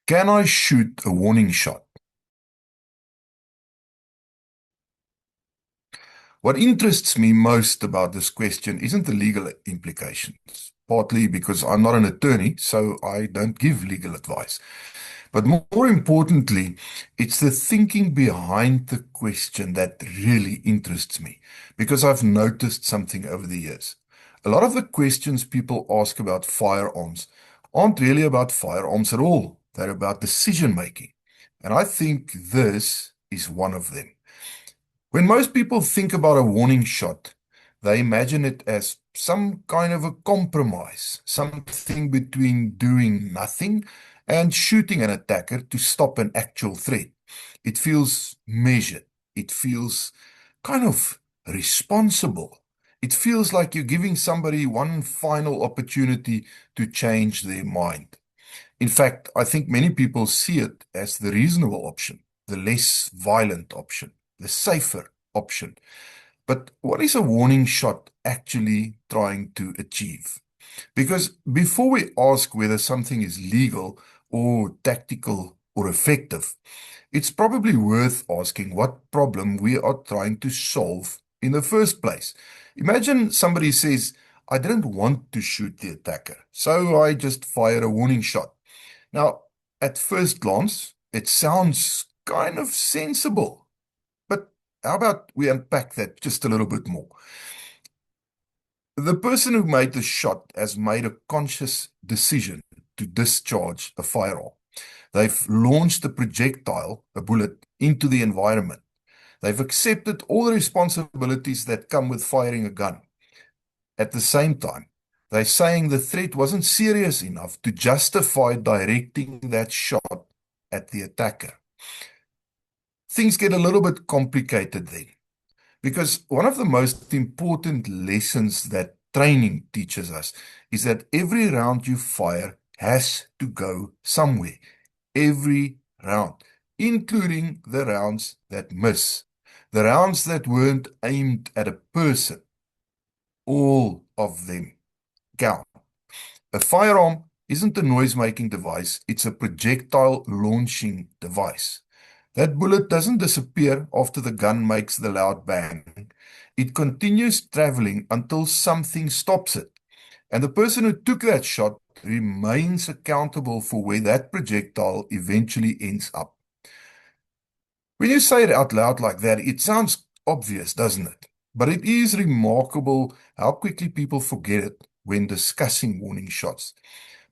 Can I shoot a warning shot? What interests me most about this question isn't the legal implications, partly because I'm not an attorney, so I don't give legal advice. But more importantly, it's the thinking behind the question that really interests me, because I've noticed something over the years. A lot of the questions people ask about firearms aren't really about firearms at all. They're about decision making. And I think this is one of them. When most people think about a warning shot, they imagine it as some kind of a compromise, something between doing nothing and shooting an attacker to stop an actual threat. It feels measured. It feels kind of responsible. It feels like you're giving somebody one final opportunity to change their mind. In fact, I think many people see it as the reasonable option, the less violent option, the safer option. But what is a warning shot actually trying to achieve? Because before we ask whether something is legal or tactical or effective, it's probably worth asking what problem we are trying to solve in the first place. Imagine somebody says, I didn't want to shoot the attacker, so I just fired a warning shot. Now, at first glance, it sounds kind of sensible, but how about we unpack that just a little bit more? The person who made the shot has made a conscious decision to discharge a firearm. They've launched a projectile, a bullet, into the environment. They've accepted all the responsibilities that come with firing a gun. At the same time, they're saying the threat wasn't serious enough to justify directing that shot at the attacker. Things get a little bit complicated then, because one of the most important lessons that training teaches us is that every round you fire has to go somewhere. Every round, including the rounds that miss, the rounds that weren't aimed at a person. All of them count. A firearm isn't a noise-making device, it's a projectile launching device. That bullet doesn't disappear after the gun makes the loud bang. It continues traveling until something stops it. And the person who took that shot remains accountable for where that projectile eventually ends up. When you say it out loud like that, it sounds obvious, doesn't it? But it is remarkable how quickly people forget it when discussing warning shots.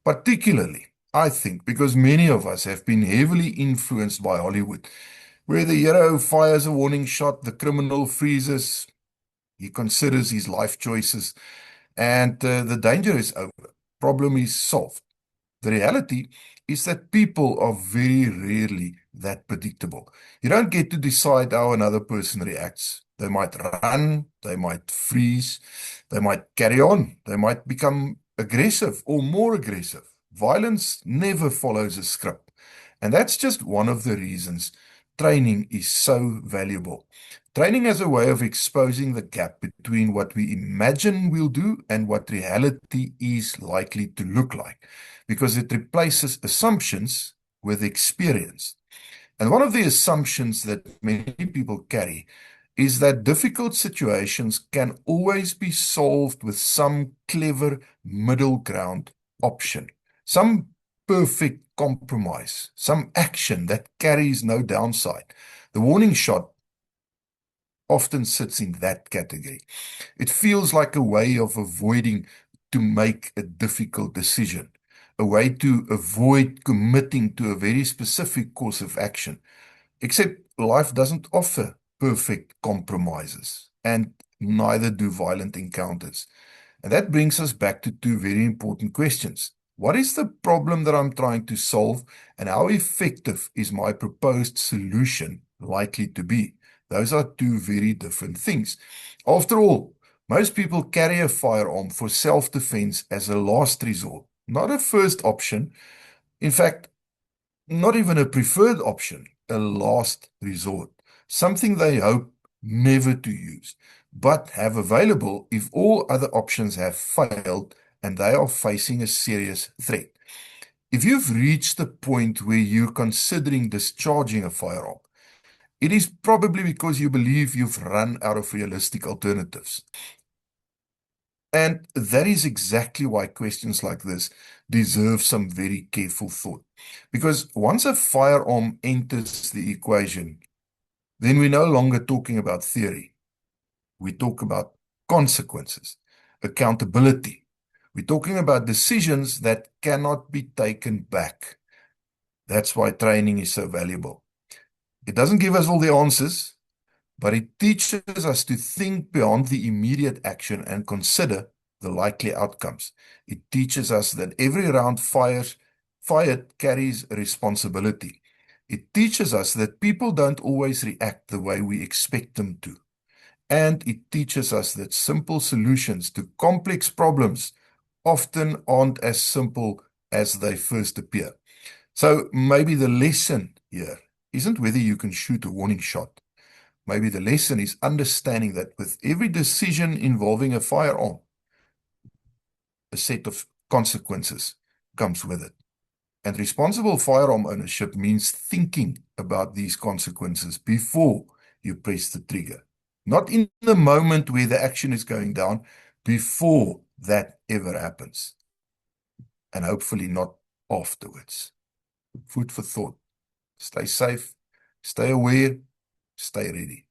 Particularly, I think, because many of us have been heavily influenced by Hollywood, where the hero fires a warning shot, the criminal freezes, he considers his life choices, and the danger is over. Problem is solved. The reality is that people are very rarely that predictable. You don't get to decide how another person reacts. They might run, they might freeze, they might carry on, they might become aggressive or more aggressive. Violence never follows a script. And that's just one of the reasons training is so valuable. Training as a way of exposing the gap between what we imagine we'll do and what reality is likely to look like, because it replaces assumptions with experience. And one of the assumptions that many people carry is that difficult situations can always be solved with some clever middle ground option, some perfect compromise, some action that carries no downside. The warning shot often sits in that category. It feels like a way of avoiding to make a difficult decision, a way to avoid committing to a very specific course of action. Except life doesn't offer perfect compromises, and neither do violent encounters. And that brings us back to two very important questions. What is the problem that I'm trying to solve, and how effective is my proposed solution likely to be? Those are two very different things. After all, most people carry a firearm for self-defense as a last resort, not a first option. In fact, not even a preferred option, a last resort, something they hope never to use, but have available if all other options have failed and they are facing a serious threat. If you've reached the point where you're considering discharging a firearm, it is probably because you believe you've run out of realistic alternatives. And that is exactly why questions like this deserve some very careful thought. Because once a firearm enters the equation, then we're no longer talking about theory. We talk about consequences, accountability. We're talking about decisions that cannot be taken back. That's why training is so valuable. It doesn't give us all the answers, but it teaches us to think beyond the immediate action and consider the likely outcomes. It teaches us that every round fired carries a responsibility. It teaches us that people don't always react the way we expect them to. And it teaches us that simple solutions to complex problems often aren't as simple as they first appear. So maybe the lesson here isn't whether you can shoot a warning shot. Maybe the lesson is understanding that with every decision involving a firearm, a set of consequences comes with it. And responsible firearm ownership means thinking about these consequences before you press the trigger. Not in the moment where the action is going down, before that ever happens. And hopefully not afterwards. Food for thought. Stay safe, stay aware, stay ready.